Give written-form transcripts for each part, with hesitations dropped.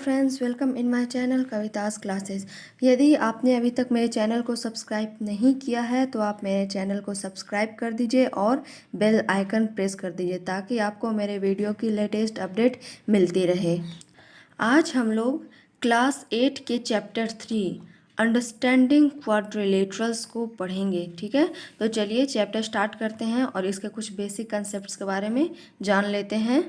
Friends, welcome in my channel Kavita's classes. यदि आपने अभी तक मेरे चैनल को सब्सक्राइब नहीं किया है तो आप मेरे चैनल को सब्सक्राइब कर दीजिए और बेल आइकन प्रेस कर दीजिए ताकि आपको मेरे वीडियो की लेटेस्ट अपडेट मिलती रहे। आज हम लोग क्लास 8 के चैप्टर 3 अंडरस्टैंडिंग क्वाड्रिलेटरल्स को पढ़ेंगे। ठीक है, तो चलिए चैप्टर स्टार्ट करते हैं और इसके कुछ बेसिक कंसेप्ट्स के बारे में जान लेते हैं।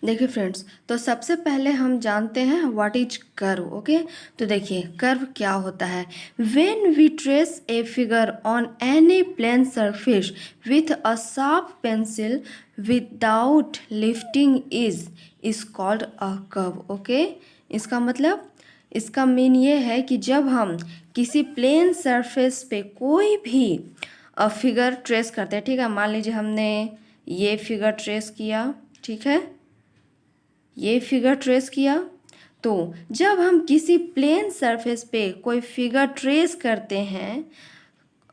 देखिए फ्रेंड्स, तो सबसे पहले हम जानते हैं व्हाट इज कर्व। ओके, तो देखिए कर्व क्या होता है। When we trace a figure on any plane surface with a sharp pencil without lifting is called a curve. Okay, इसका मतलब, इसका मीन ये है कि जब हम किसी प्लेन सरफेस पे कोई भी फिगर ट्रेस करते हैं, ठीक है, मान लीजिए हमने ये फिगर ट्रेस किया, ठीक है, ये फिगर ट्रेस किया, तो जब हम किसी प्लेन सरफेस पे कोई फिगर ट्रेस करते हैं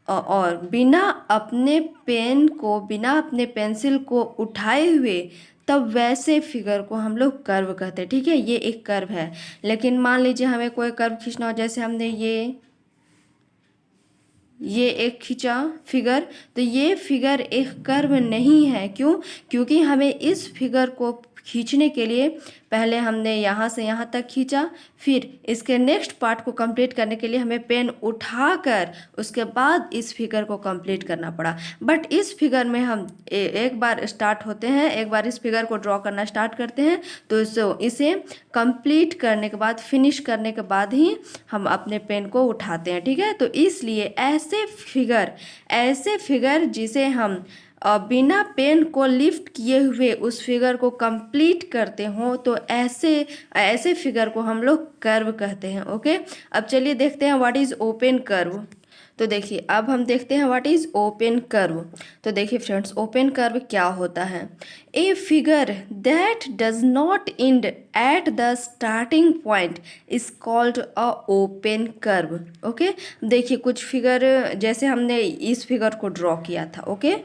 और बिना अपने पेन को, बिना अपने पेंसिल को उठाए हुए, तब वैसे फिगर को हम लोग कर्व कहते हैं। ठीक है, ये एक कर्व है। लेकिन मान लीजिए हमें कोई कर्व खींचना हो, जैसे हमने ये एक खींचा फिगर, तो ये फिगर एक कर्व नहीं है। क्यों? क्योंकि हमें इस फिगर को खींचने के लिए पहले हमने यहाँ से यहाँ तक खींचा, फिर इसके नेक्स्ट पार्ट को कंप्लीट करने के लिए हमें पेन उठाकर उसके बाद इस फिगर को कंप्लीट करना पड़ा। बट इस फिगर में हम एक बार स्टार्ट होते हैं, एक बार इस फिगर को ड्रॉ करना स्टार्ट करते हैं, तो इसे कंप्लीट करने के बाद, फिनिश करने के बाद ही हम अपने पेन को उठाते हैं। ठीक है, तो इसलिए ऐसे फिगर जिसे हम बिना पेन को लिफ्ट किए हुए उस फिगर को कंप्लीट करते हो, तो ऐसे फिगर को हम लोग कर्व कहते हैं। ओके, अब चलिए देखते हैं व्हाट इज ओपन कर्व। तो देखिए अब हम देखते हैं व्हाट इज ओपन कर्व। तो देखिए फ्रेंड्स, ओपन कर्व क्या होता है। A figure that does not end at the starting point is called a open curve. Okay, देखिए कुछ फिगर, जैसे हमने इस फिगर को ड्रॉ किया था। ओके,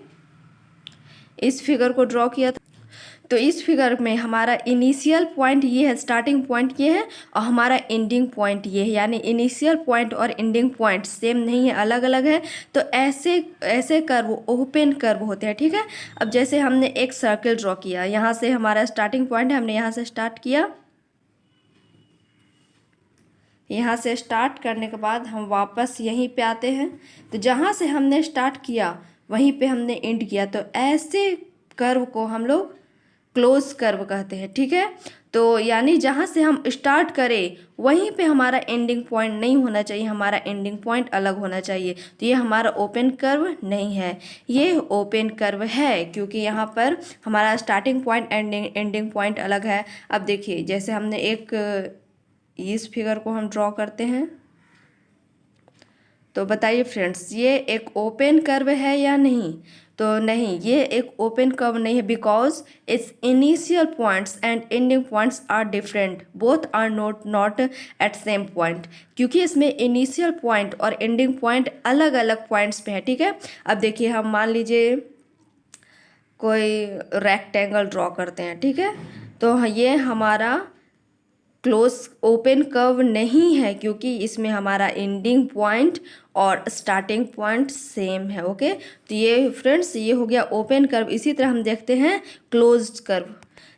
इस फिगर को ड्रॉ किया था, तो इस फिगर में हमारा इनिशियल पॉइंट ये है, स्टार्टिंग पॉइंट ये है, और हमारा एंडिंग पॉइंट ये है। यानी इनिशियल पॉइंट और एंडिंग पॉइंट सेम नहीं है, अलग अलग है। तो ऐसे कर्व ओपन कर्व होते हैं। ठीक है, अब जैसे हमने एक सर्कल ड्रॉ किया, यहाँ से हमारा स्टार्टिंग पॉइंट है, हमने यहाँ से स्टार्ट किया, यहाँ से स्टार्ट करने के बाद हम वापस यहीं पे आते हैं, तो जहाँ से हमने स्टार्ट किया वहीं पे हमने एंड किया, तो ऐसे कर्व को हम लोग क्लोज कर्व कहते हैं। ठीक है, तो यानी जहाँ से हम स्टार्ट करें वहीं पे हमारा एंडिंग पॉइंट नहीं होना चाहिए, हमारा एंडिंग पॉइंट अलग होना चाहिए। तो ये हमारा ओपन कर्व नहीं है, ये ओपन कर्व है, क्योंकि यहाँ पर हमारा स्टार्टिंग पॉइंट एंडिंग पॉइंट अलग है। अब देखिए जैसे हमने इस फिगर को हम ड्रॉ करते हैं, तो बताइए फ्रेंड्स, ये एक ओपन कर्व है या नहीं? तो नहीं, ये एक ओपन कर्व नहीं है, because its initial points and ending points are different, both are not at same point, क्योंकि इसमें इनिशियल पॉइंट और एंडिंग पॉइंट अलग अलग पॉइंट्स पे है। ठीक है, अब देखिए हम मान लीजिए कोई रेक्टेंगल ड्रॉ करते हैं, ठीक है, तो ये हमारा क्लोज ओपन कर्व नहीं है, क्योंकि इसमें हमारा एंडिंग पॉइंट और स्टार्टिंग पॉइंट सेम है। ओके, तो ये फ्रेंड्स, ये हो गया ओपन कर्व। इसी तरह हम देखते हैं क्लोज्ड कर्व।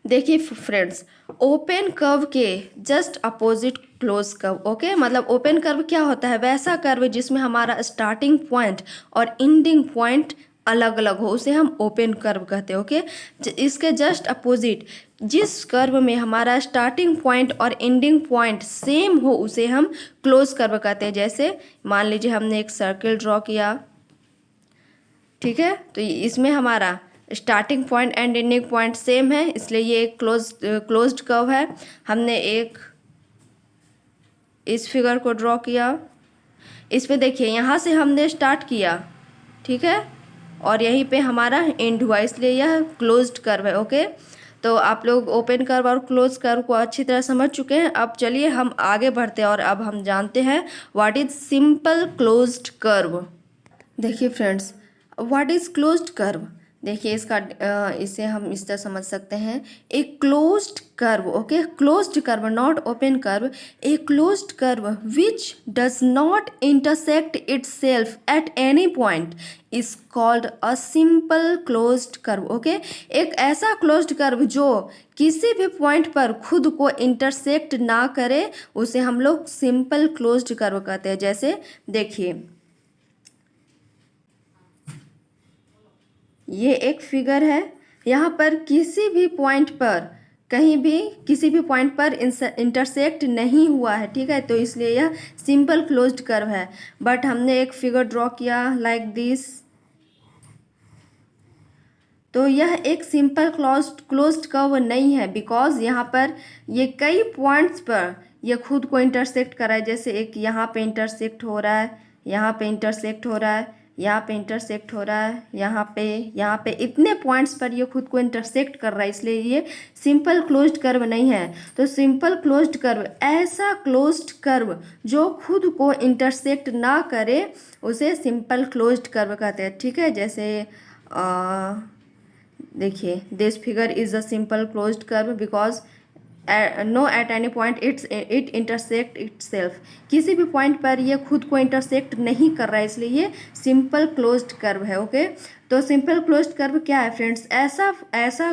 देखिए फ्रेंड्स, ओपन कर्व के just opposite close curve. Okay, मतलब ओपन कर्व क्या होता है? वैसा कर्व जिसमें हमारा स्टार्टिंग पॉइंट और एंडिंग पॉइंट अलग अलग हो, उसे हम ओपन कर्व कहते हैं। ओके, इसके जस्ट अपोजिट जिस कर्व में हमारा स्टार्टिंग पॉइंट और एंडिंग पॉइंट सेम हो उसे हम क्लोज कर्व कहते हैं। जैसे मान लीजिए हमने एक सर्कल ड्रॉ किया, ठीक है, तो इसमें हमारा starting point and ending point same है, इसलिए ये एक क्लोज्ड कर्व है। हमने एक इस फिगर को ड्रॉ किया, इसमें देखिए यहाँ से हमने स्टार्ट किया, ठीक है, और यहीं पे हमारा एंड हुआ, इसलिए यह क्लोज्ड कर्व है। ओके, तो आप लोग ओपन कर्व और क्लोज कर्व को अच्छी तरह समझ चुके हैं। अब चलिए हम आगे बढ़ते हैं और अब हम जानते हैं what is simple closed curve. देखिए friends, what is closed curve? देखिए इसका इसे हम इस तरह समझ सकते हैं, a closed curve, okay, closed curve not open curve, a closed curve which does not intersect itself at any point is called a simple closed curve, okay. एक ऐसा क्लोज्ड कर्व जो किसी भी पॉइंट पर खुद को इंटरसेक्ट ना करे उसे हम लोग सिंपल क्लोज्ड कर्व कहते हैं। जैसे देखिए ये एक फिगर है, यहाँ पर किसी भी पॉइंट पर कहीं भी किसी भी पॉइंट पर इंटरसेक्ट नहीं हुआ है, ठीक है, तो इसलिए यह सिंपल क्लोज्ड कर्व है। बट हमने एक फिगर ड्रॉ किया लाइक दिस, तो यह एक सिंपल क्लोज्ड कर्व नहीं है, बिकॉज यहाँ पर ये कई पॉइंट्स पर ये खुद को इंटरसेक्ट कर रहा है। जैसे एक यहाँ पे इंटरसेक्ट हो रहा है, यहाँ पे इंटरसेक्ट हो रहा है, यहाँ पे इंटरसेक्ट हो रहा है, यहाँ पे इतने पॉइंट्स पर ये खुद को इंटरसेक्ट कर रहा है, इसलिए ये सिंपल क्लोज्ड कर्व नहीं है। तो सिंपल क्लोज्ड कर्व ऐसा क्लोज्ड कर्व जो खुद को इंटरसेक्ट ना करे उसे सिंपल क्लोज्ड कर्व कहते हैं, ठीक है। जैसे देखिए this figure is a simple closed curve because no at any point it intersect itself, किसी भी पॉइंट पर ये खुद को इंटरसेक्ट नहीं कर रहा है, इसलिए ये सिंपल क्लोज्ड कर्व है, ओके। तो सिंपल क्लोज्ड कर्व क्या है फ्रेंड्स, ऐसा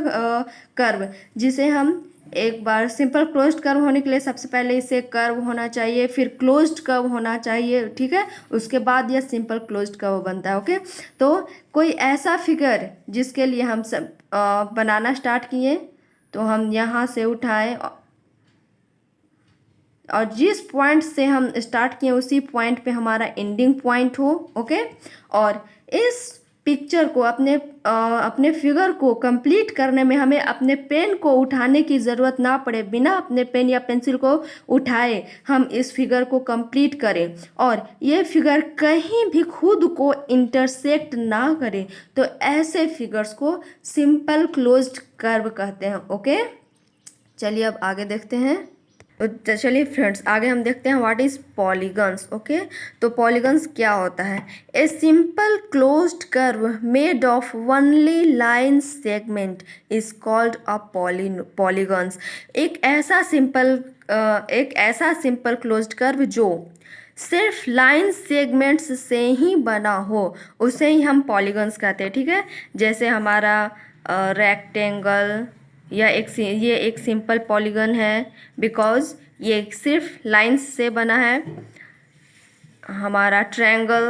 कर्व जिसे हम एक बार सिंपल क्लोज्ड कर्व होने के लिए सबसे पहले इसे कर्व होना चाहिए, फिर क्लोज्ड कर्व होना चाहिए, ठीक है, उसके बाद यह सिंपल क्लोज्ड कर्व बनता है, ओके। तो कोई ऐसा फिगर जिसके लिए हम सब बनाना स्टार्ट किए, तो हम यहाँ से उठाएं और जिस पॉइंट से हम स्टार्ट किए उसी पॉइंट पे हमारा एंडिंग पॉइंट हो, ओके। और इस पिक्चर को अपने फिगर को कंप्लीट करने में हमें अपने पेन को उठाने की ज़रूरत ना पड़े, बिना अपने पेन या पेंसिल को उठाए हम इस फिगर को कंप्लीट करें और ये फिगर कहीं भी खुद को इंटरसेक्ट ना करे, तो ऐसे फिगर्स को सिंपल क्लोज्ड कर्व कहते हैं, ओके। चलिए अब आगे देखते हैं। तो चलिए फ्रेंड्स आगे हम देखते हैं व्हाट इज पॉलीगन्स, ओके। तो पॉलीगन्स क्या होता है, a simple closed curve made of only line segment is called a polygons. एक ऐसा सिंपल क्लोज्ड कर्व जो सिर्फ लाइन सेगमेंट्स से ही बना हो उसे ही हम पॉलीगन्स कहते हैं, ठीक है। जैसे हमारा रेक्टेंगल ये एक सिंपल पॉलीगन है बिकॉज ये सिर्फ लाइंस से बना है। हमारा ट्रायंगल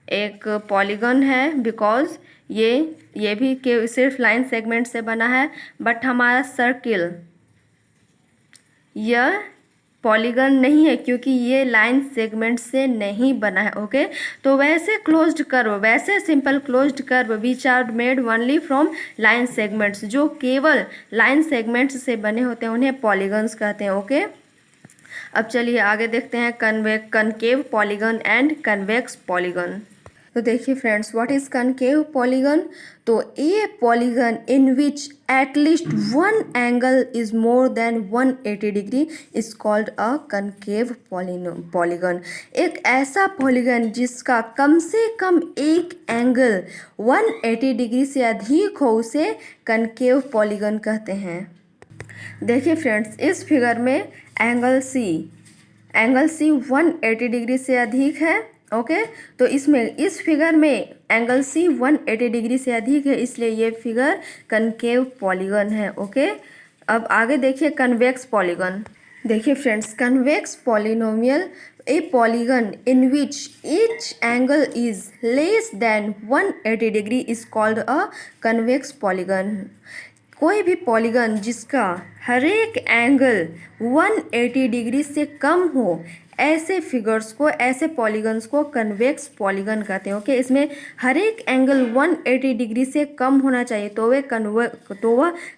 एक पॉलीगन है बिकॉज ये भी सिर्फ लाइन सेगमेंट से बना है। बट हमारा सर्किल यह पॉलीगन नहीं है क्योंकि ये लाइन सेगमेंट से नहीं बना है, ओके। तो वैसे simple closed curve which are made only from line segments, जो केवल लाइन सेगमेंट्स से बने होते हैं उन्हें पॉलीगन्स कहते हैं, ओके। अब चलिए आगे देखते हैं concave polygon and convex polygon. तो देखिए friends what is concave polygon, तो a polygon in which at least one angle is more than 180 degree is called a concave polygon. एक ऐसा पॉलीगन जिसका कम से कम एक एंगल 180 डिग्री से अधिक हो उसे कनकेव पॉलीगन कहते हैं। देखिए फ्रेंड्स इस फिगर में एंगल सी 180 डिग्री से अधिक है, ओके। तो इस फिगर में एंगल सी 180 डिग्री से अधिक है, इसलिए ये फिगर कनकेव पॉलीगन है, ओके। अब आगे देखिए कन्वेक्स पॉलीगन। देखिए friends convex polynomial A polygon in which each angle is less than 180 degree is called a convex polygon. कोई भी पॉलीगन जिसका हर एक एंगल 180 डिग्री से कम हो ऐसे पॉलीगन्स को कन्वेक्स पॉलीगन कहते हैं, ओके। इसमें हर एक एंगल 180 डिग्री से कम होना चाहिए तो वह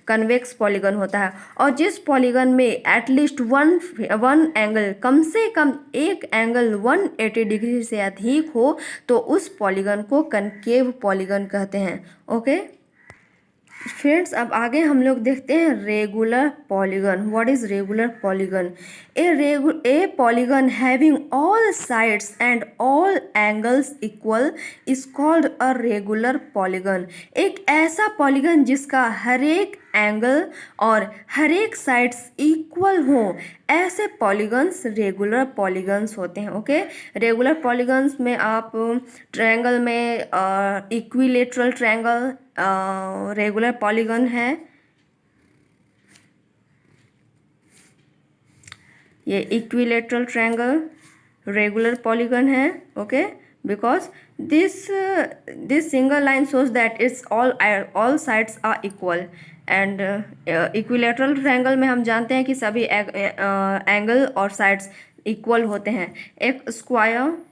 कन्वेक्स पॉलीगन होता है। और जिस पॉलीगन में एटलीस्ट वन एंगल कम से कम एक एंगल 180 डिग्री से अधिक हो तो उस पॉलीगन को कनकेव पॉलीगन कहते हैं, ओके। फ्रेंड्स अब आगे हम लोग देखते हैं regular polygon. What is regular polygon? A polygon having all sides and all angles equal is called a regular polygon. एक ऐसा पॉलीगन जिसका हर एक एंगल और हर एक साइड्स इक्वल हो, ऐसे पॉलीगन्स रेगुलर पॉलीगन्स होते हैं। ओके, रेगुलर पॉलीगन्स में आप ट्रायंगल में इक्विलेटरल ट्रायंगल रेगुलर पॉलीगन है। ये इक्विलेटरल ट्रायंगल रेगुलर पॉलीगन है। Okay, because this single line shows that it's all sides are equal and equilateral triangle में हम जानते हैं कि सभी एंगल और साइड्स इक्वल होते हैं। एक स्क्वायर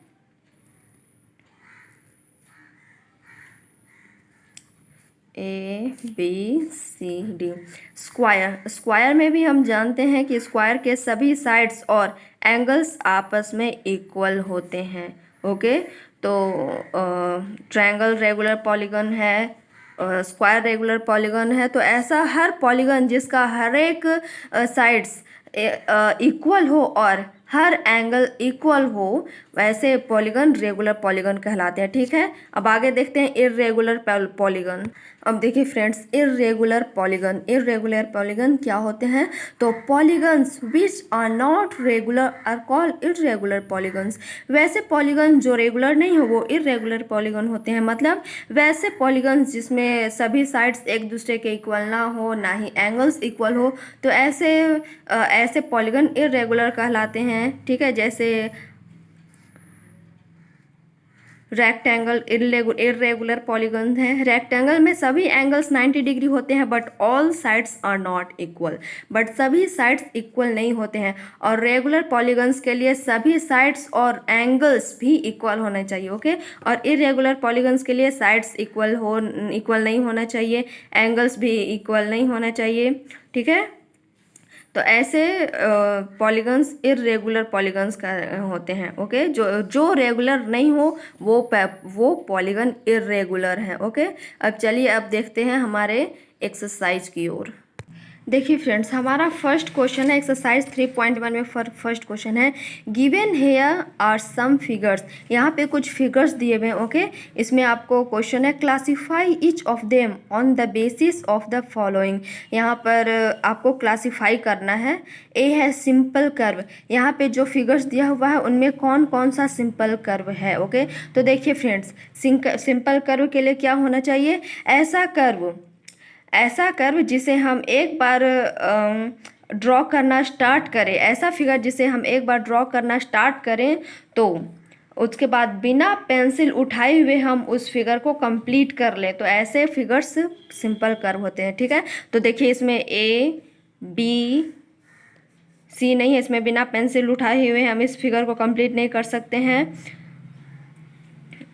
ABCD स्क्वायर में भी हम जानते हैं कि स्क्वायर के सभी साइड्स और एंगल्स आपस में इक्वल होते हैं। ओके, तो ट्रायंगल रेगुलर पॉलीगन है, स्क्वायर रेगुलर पॉलीगन है। तो ऐसा हर पॉलीगन जिसका हर एक साइड्स इक्वल हो और हर एंगल इक्वल हो, वैसे पॉलीगन रेगुलर पॉलीगन कहलाते हैं। ठीक है, अब आगे देखते हैं इर्रेगुलर पॉलीगन। अब देखिए फ्रेंड्स, इर्रेगुलर पॉलीगन क्या होते हैं? तो polygons which are not regular are called irregular polygons. वैसे पॉलीगन जो रेगुलर नहीं हो वो इर्रेगुलर पॉलीगन होते हैं। मतलब वैसे पॉलीगन्स जिसमें सभी साइड्स एक दूसरे के इक्वल ना हो, ना ही एंगल्स इक्वल हो, तो ऐसे पॉलीगन इर्रेगुलर कहलाते हैं। ठीक है, जैसे रेक्टेंगल इर्रेगुलर पॉलीगन है। रेक्टेंगल में सभी एंगल्स 90 डिग्री होते हैं but all sides are not equal, but सभी साइड्स इक्वल नहीं होते हैं। और रेगुलर पॉलीगन्स के लिए सभी साइड्स और एंगल्स भी इक्वल होने चाहिए। ओके, और इर्रेगुलर पॉलीगन्स के लिए साइड्स इक्वल नहीं होना चाहिए, एंगल्स भी इक्वल नहीं होना चाहिए। ठीक है, तो ऐसे पॉलीगन्स इर्रेगुलर पॉलीगन्स का होते हैं। ओके, जो रेगुलर नहीं हो वो पॉलीगन इर्रेगुलर है। ओके, अब चलिए अब देखते हैं हमारे एक्सरसाइज की ओर। देखिए फ्रेंड्स, हमारा फर्स्ट क्वेश्चन है एक्सरसाइज 3.1 में। फर्स्ट क्वेश्चन है given here are some figures. यहाँ पे कुछ फिगर्स दिए हुए हैं। ओके, इसमें आपको क्वेश्चन है classify each of them on the basis of the following. यहाँ पर आपको क्लासीफाई करना है। ए है सिंपल कर्व। यहाँ पे जो फिगर्स दिया हुआ है उनमें कौन कौन सा सिंपल कर्व है। ओके, तो देखिए फ्रेंड्स, सिंपल कर्व के लिए क्या होना चाहिए? ऐसा कर्व जिसे हम एक बार ड्रॉ करना स्टार्ट करें, ऐसा फिगर जिसे हम एक बार ड्रॉ करना स्टार्ट करें तो उसके बाद बिना पेंसिल उठाए हुए हम उस फिगर को कंप्लीट कर लें, तो ऐसे फिगर्स सिंपल कर्व होते हैं। ठीक है, तो देखिए इसमें ABC नहीं है, इसमें बिना पेंसिल उठाए हुए हम इस फिगर को कंप्लीट नहीं कर सकते हैं।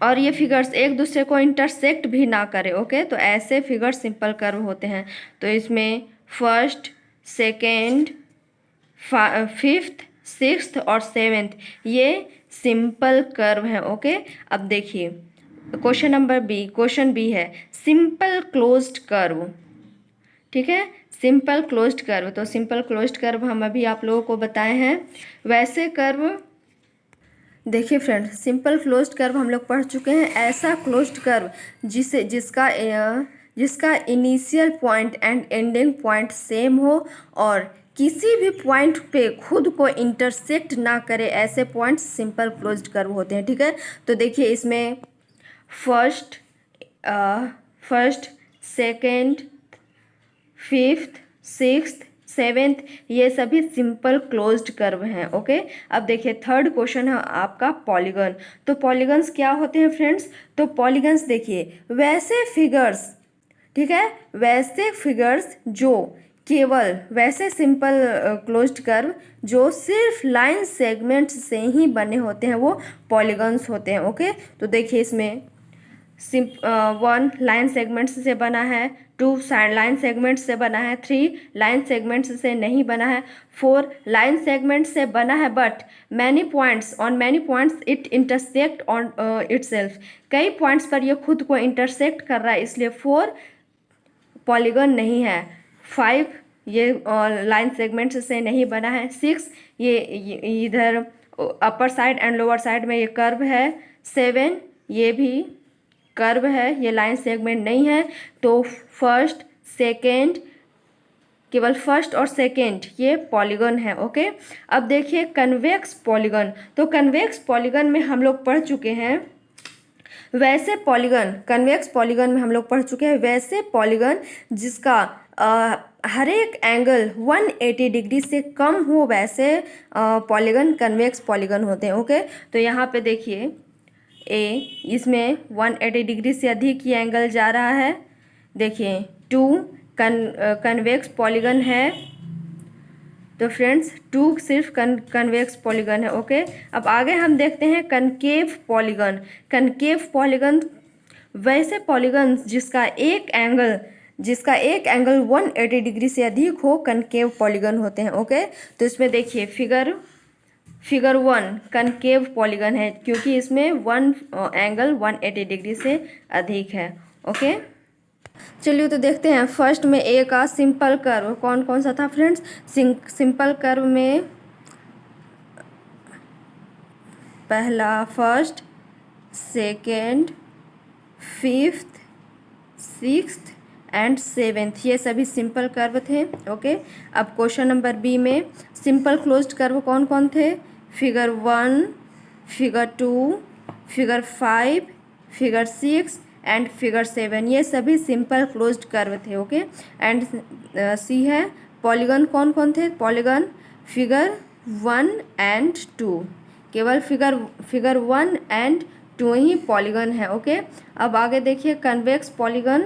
और ये फिगर्स एक दूसरे को इंटरसेक्ट भी ना करें। ओके, तो ऐसे फिगर्स सिंपल कर्व होते हैं। तो इसमें फर्स्ट, सेकेंड, फिफ्थ, सिक्स्थ और सेवेंथ ये सिंपल कर्व है। ओके, अब देखिए क्वेश्चन बी है सिंपल क्लोज्ड कर्व। ठीक है, सिंपल क्लोज्ड कर्व, तो सिंपल क्लोज्ड कर्व हम अभी आप लोगों को बताए हैं। वैसे कर्व देखिए फ्रेंड्स, सिंपल क्लोज्ड कर्व हम लोग पढ़ चुके हैं। ऐसा क्लोज्ड कर्व जिसका initial point and ending point same हो और किसी भी पॉइंट पे खुद को इंटरसेक्ट ना करे, ऐसे पॉइंट्स सिंपल क्लोज्ड कर्व होते हैं। ठीक है, तो देखिए इसमें first, second, fifth, sixth, seventh ये सभी सिंपल क्लोज्ड कर्व हैं। ओके, अब देखिए थर्ड क्वेश्चन है आपका पॉलीगन। तो पॉलीगन्स क्या होते हैं फ्रेंड्स? तो पॉलीगन्स देखिए वैसे फिगर्स, ठीक है, वैसे फिगर्स जो केवल वैसे सिंपल क्लोज्ड कर्व जो सिर्फ लाइन सेगमेंट्स से ही बने होते हैं वो पॉलीगन्स होते हैं। ओके, तो देखिए इसमें 1 लाइन सेगमेंट्स से बना है, 2 लाइन सेगमेंट्स से बना है, 3 लाइन सेगमेंट्स से नहीं बना है, 4 लाइन सेगमेंट्स से बना है but many points it intersect on itself. कई पॉइंट्स पर ये खुद को इंटरसेक्ट कर रहा है, इसलिए 4 पॉलीगन नहीं है। 5 ये लाइन सेगमेंट से नहीं बना है। 6 ये इधर upper side and lower side में ये कर्व है। 7 ये भी कर्व है, ये लाइन सेगमेंट नहीं है। तो फर्स्ट सेकेंड, केवल फर्स्ट और सेकेंड ये पॉलीगन है। ओके, अब देखिए कन्वेक्स पॉलीगन। तो कन्वेक्स पॉलीगन में हम लोग पढ़ चुके हैं वैसे पॉलीगन, कन्वेक्स पॉलीगन में हम लोग पढ़ चुके हैं वैसे पॉलीगन जिसका हर एक एंगल 180 डिग्री से कम हो, वैसे पॉलीगन कन्वेक्स पॉलीगन होते हैं। ओके, तो यहाँ पे देखिए इसमें 180 डिग्री से अधिक ये एंगल जा रहा है। देखिए 2 कन्वेक्स पॉलीगन है। तो फ्रेंड्स 2 सिर्फ कन्वेक्स पॉलीगन है। ओके, अब आगे हम देखते हैं कनकेव पॉलीगन। कनकेव पॉलीगन वैसे पॉलीगन जिसका एक एंगल 180 डिग्री से अधिक हो, कनकेव पॉलीगन होते हैं। ओके, तो इसमें देखिए फिगर 1 कनकेव पॉलीगन है क्योंकि इसमें एंगल 180 डिग्री से अधिक है। ओके, चलिए तो देखते हैं फर्स्ट में ए का सिंपल कर्व कौन कौन सा था फ्रेंड्स। सिंपल कर्व में पहला first, second, 5th, 6th and 7th ये सभी सिंपल कर्व थे। ओके, अब क्वेश्चन नंबर बी में सिंपल क्लोज्ड कर्व कौन कौन थे। Figure 1, figure 2, figure 5, figure 6 and figure 7 ये सभी सिंपल क्लोज्ड कर्व थे। ओके, एंड सी है पॉलीगन कौन कौन थे। पॉलीगन फिगर 1 एंड 2, केवल फिगर 1 एंड 2 ही पॉलीगन है। ओके, अब आगे देखिए कन्वेक्स पॉलीगन।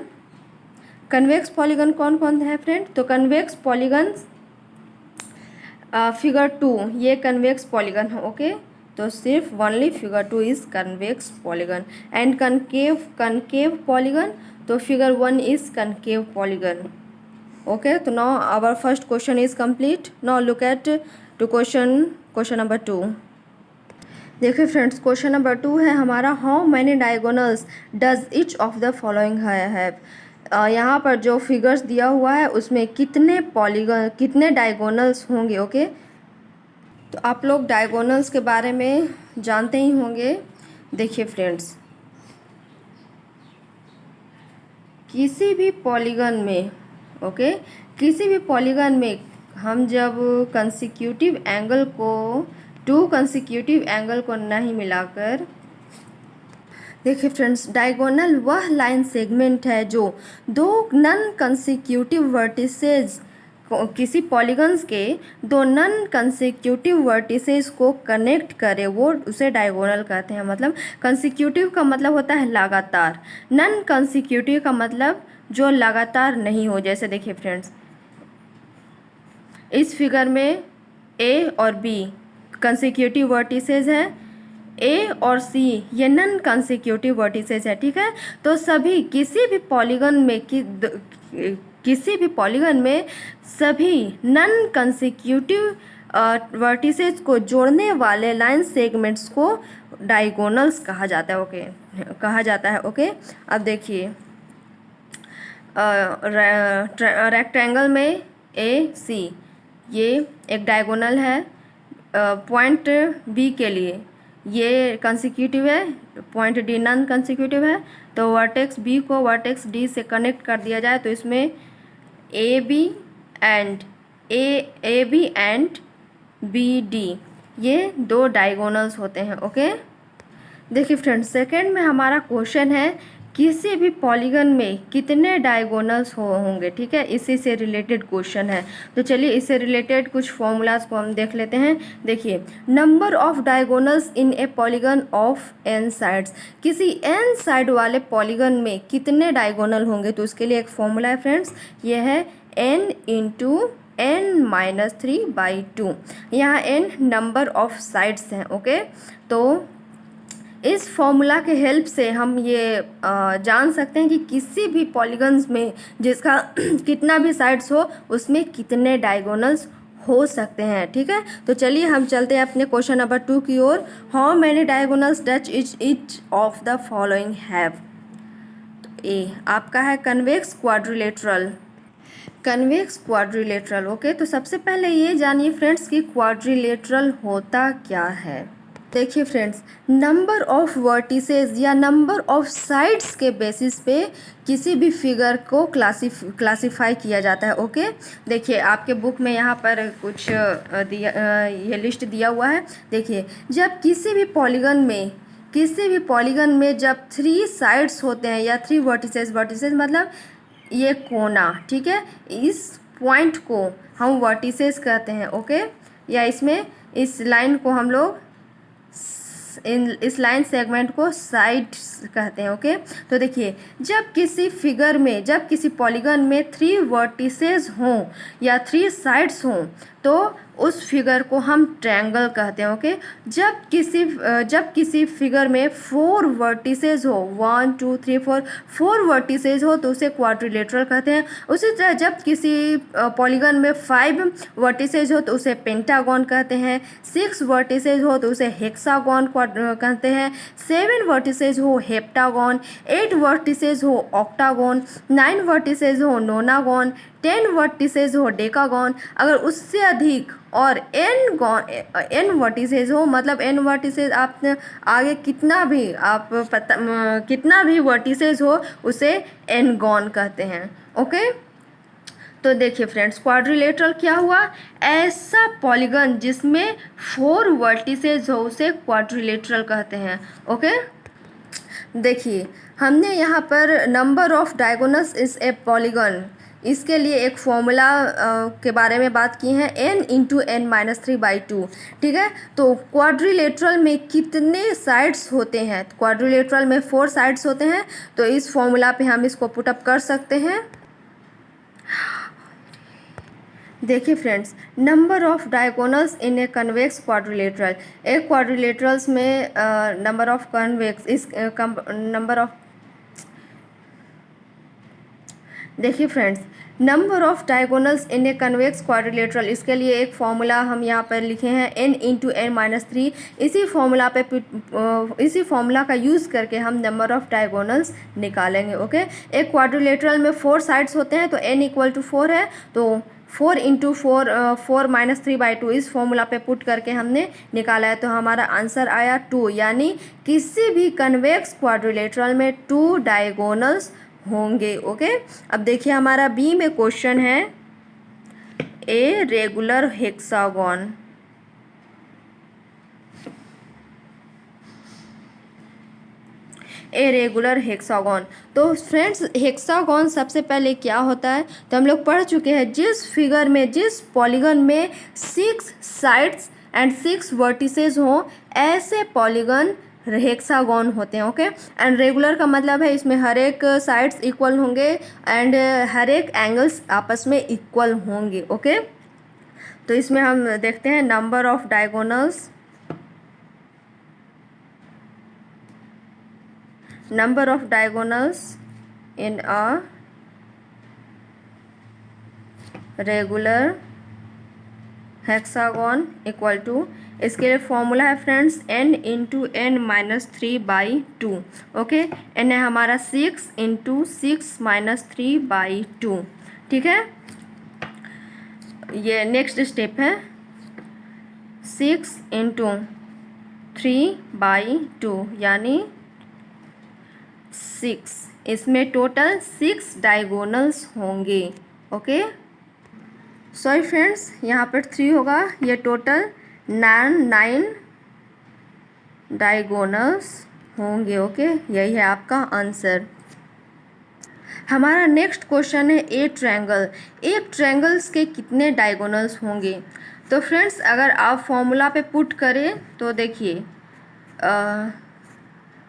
कन्वेक्स पॉलीगन कौन कौन है फ्रेंड। तो कन्वेक्स पॉलीगन फिगर 2 ये कन्वेक्स पॉलीगन है। ओके, तो सिर्फ only figure 2 is convex polygon and concave polygon. तो figure 1 is concave polygon. Okay, तो now our first question is complete. Now look at to question number 2। देखिए friends, question number 2 है हमारा, how many diagonals does each of the following have. यहाँ पर जो figures दिया हुआ है उसमें कितने डायगोनल्स होंगे। ओके, तो आप लोग डायगोनल्स के बारे में जानते ही होंगे। देखिए फ्रेंड्स, किसी भी पॉलीगन में किसी भी पॉलीगन में हम जब कंसेक्यूटिव एंगल को 2 कंसेक्यूटिव एंगल को नहीं मिलाकर, देखिए फ्रेंड्स, डायगोनल वह लाइन सेगमेंट है जो 2 नॉन कंसेक्यूटिव वर्टिसेस किसी पॉलीगन्स के 2 नॉन कंसेक्यूटिव वर्टिसेस को कनेक्ट करे, वो उसे डायगोनल कहते हैं। मतलब कंसेक्यूटिव का मतलब होता है लगातार, नॉन कंसेक्यूटिव का मतलब जो लगातार नहीं हो। जैसे देखिए फ्रेंड्स, इस फिगर में ए और बी कंसेक्यूटिव वर्टिसेस है, ए और सी ये नॉन कंसेक्यूटिव वर्टिसेस है। ठीक है, तो सभी किसी भी पॉलीगन में सभी नॉन कंसेक्यूटिव वर्टिसेस को जोड़ने वाले लाइन सेगमेंट्स को डायगोनल्स कहा जाता है। ओके, अब देखिए रेक्टेंगल में ए सी ये एक डायगोनल है। पॉइंट बी के लिए ये कंसेक्यूटिव है, पॉइंट डी नॉन कंसेक्यूटिव है। तो वर्टेक्स बी को वर्टेक्स डी से कनेक्ट कर दिया जाए तो इसमें A B and B D ये 2 डायगोनल्स होते हैं। ओके, देखिए फ्रेंड्स, सेकंड में हमारा क्वेश्चन है किसी भी पॉलीगन में कितने डायगोनल्स होंगे। ठीक है, इसी से रिलेटेड क्वेश्चन है। तो चलिए इससे रिलेटेड कुछ फॉर्मूलाज को हम देख लेते हैं। देखिए, number of diagonals in A polygon of n sides, किसी n साइड वाले पॉलीगन में कितने डायगोनल होंगे। तो उसके लिए एक फॉर्मूला है फ्रेंड्स, ये है n इंटू n-3/2। यहाँ n नंबर ऑफ साइड्स हैं। ओके, तो इस फॉर्मूला के हेल्प से हम ये जान सकते हैं कि किसी भी पॉलीगन्स में जिसका कितना भी साइड्स हो उसमें कितने डायगोनल्स हो सकते हैं। ठीक है, तो चलिए हम चलते हैं अपने क्वेश्चन नंबर 2 की ओर। How many diagonals does each of the following have. A आपका है convex quadrilateral. Convex quadrilateral. Okay, तो सबसे पहले ये जानिए फ्रेंड्स कि क्वाड्रिलेटरल होता क्या है। देखिए फ्रेंड्स, नंबर ऑफ वर्टिसेस या नंबर ऑफ साइड्स के बेसिस पे किसी भी फिगर को क्लासिफाई किया जाता है। ओके, देखिए आपके बुक में यहाँ पर कुछ ये लिस्ट दिया हुआ है। देखिए, जब किसी भी पॉलीगन में जब 3 साइड्स होते हैं या 3 वर्टिसेस मतलब ये कोना, ठीक है, इस पॉइंट को हम वर्टिसेस कहते हैं। ओके, या इसमें इस लाइन को हम लोग इस लाइन सेगमेंट को साइड्स कहते हैं। ओके, तो देखिए, जब किसी पॉलीगन में 3 वर्टिसेस हों या 3 साइड्स हों तो उस फिगर को हम ट्रायंगल कहते हैं। ओके, जब किसी फिगर में 4 वर्टिसेस हो, 1 2 3 4 वर्टिसेस हो तो उसे क्वाड्रिलेटरल कहते हैं। उसी तरह जब किसी पॉलीगन में 5 वर्टिसेस हो तो उसे पेंटागन कहते हैं, 6 वर्टिसेस हो तो उसे हेक्सागन कहते हैं, 7 वर्टिसेस हो हेप्टागन, 8 वर्टिसेस हो ऑक्टागन, 9 वर्टिसेस हो नोनागन, 10 वर्टिसेस हो डेकागन। अगर उससे अधिक और n वर्टिसेस हो, मतलब n वर्टिसेस आप आगे कितना भी वर्टिसेस हो उसे n-गॉन कहते हैं। ओके, तो देखिए फ्रेंड्स, क्वाड्रिलेटरल क्या हुआ, ऐसा पॉलीगन जिसमें 4 वर्टिसेस हो उसे क्वाड्रिलेटरल कहते हैं। ओके, देखिए हमने यहाँ पर number of diagonals is a polygon, इसके लिए एक फॉर्मूला के बारे में बात की है, n इंटू एन माइनस 3/2। ठीक है, तो क्वाड्रिलेटरल में कितने साइड्स होते हैं, क्वाड्रिलेटरल में 4 साइड्स होते हैं, तो इस फॉर्मूला पे हम इसको पुटअप कर सकते हैं। देखिए friends, number of diagonals in a convex quadrilateral, एक क्वाड्रिलेटरल्स में नंबर ऑफ कन्वेक्स इस नंबर ऑफ देखिए friends, number of diagonals in a convex quadrilateral, इसके लिए एक फॉर्मूला हम यहाँ पर लिखे हैं n इंटू एन माइनस 3। इसी फॉर्मूला का यूज़ करके हम नंबर ऑफ डायगोनल्स निकालेंगे। ओके, एक क्वाड्रिलेटरल में 4 साइड्स होते हैं तो n इक्वल टू 4 है, तो 4 इंटू 4 माइनस 3/2 इस फॉर्मूला पे पुट करके हमने निकाला है, तो हमारा आंसर आया 2, यानी किसी भी कन्वेक्स क्वाड्रिलेटरल में 2 डायगोनल्स होंगे। ओके, अब देखिए हमारा बी में क्वेश्चन है a regular hexagon. A regular hexagon, तो फ्रेंड्स हेक्सागन सबसे पहले क्या होता है तो हम लोग पढ़ चुके हैं, जिस पॉलीगन में 6 साइड्स एंड 6 वर्टिसेस हों ऐसे पॉलीगन हेक्सागन होते हैं। ओके, एंड रेगुलर का मतलब है इसमें हर एक साइड्स इक्वल होंगे एंड हर एक एंगल्स आपस में इक्वल होंगे। ओके, तो इसमें हम देखते हैं number of diagonals, in a regular hexagon equal to, इसके लिए फॉर्मूला है friends n into n minus 3/2। Okay, n है हमारा 6 इंटू 6 माइनस 3/2। ठीक है, ये नेक्स्ट स्टेप है 6 इंटू 3/2 यानी 6, इसमें टोटल 6 डायगोनल्स होंगे। ओके, सॉरी फ्रेंड्स, यहाँ पर 3 होगा, ये टोटल 9 डायगोनल्स होंगे। ओके, यही है आपका आंसर। हमारा नेक्स्ट क्वेश्चन है ए ट्रायंगल, एक ट्रायंगल्स के कितने डायगोनल्स होंगे। तो फ्रेंड्स अगर आप फॉर्मूला पे पुट करें तो देखिए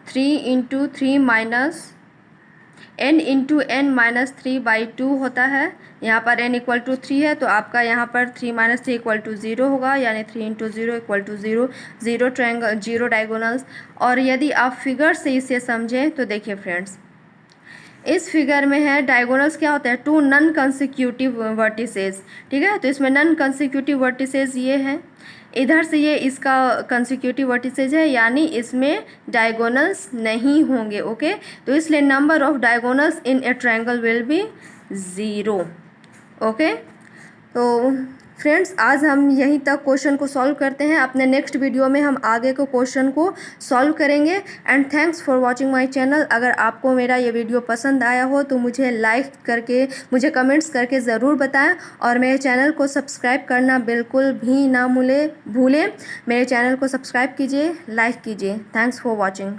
3 into 3 minus n into n minus 3/2 होता है, यहाँ पर n इक्वल टू 3 है तो आपका यहाँ पर 3 माइनस 3 इक्वल टू 0 होगा, यानी 3 into 0 equal to 0, 0 triangle 0 diagonals. और यदि आप फिगर से इसे समझें तो देखिए फ्रेंड्स, इस फिगर में है डायगोनल्स क्या होता है, टू नॉन कंसेक्यूटिव वर्टिसेस, ठीक है। तो इसमें नॉन कंसेक्यूटिव वर्टिसेस ये है, इधर से ये इसका कंसेक्यूटिव वर्टिसेस है, यानी इसमें डायगोनल्स नहीं होंगे, ओके। तो इसलिए number of diagonals in A triangle will be 0, okay. तो फ्रेंड्स आज हम यहीं तक क्वेश्चन को सॉल्व करते हैं, अपने नेक्स्ट वीडियो में हम आगे को क्वेश्चन को सॉल्व करेंगे। And thanks for watching my channel. अगर आपको मेरा ये वीडियो पसंद आया हो तो मुझे लाइक करके, मुझे कमेंट्स करके ज़रूर बताएं, और मेरे चैनल को सब्सक्राइब करना बिल्कुल भी ना भूलें। मेरे चैनल को सब्सक्राइब कीजिए, लाइक कीजिए। Thanks for watching.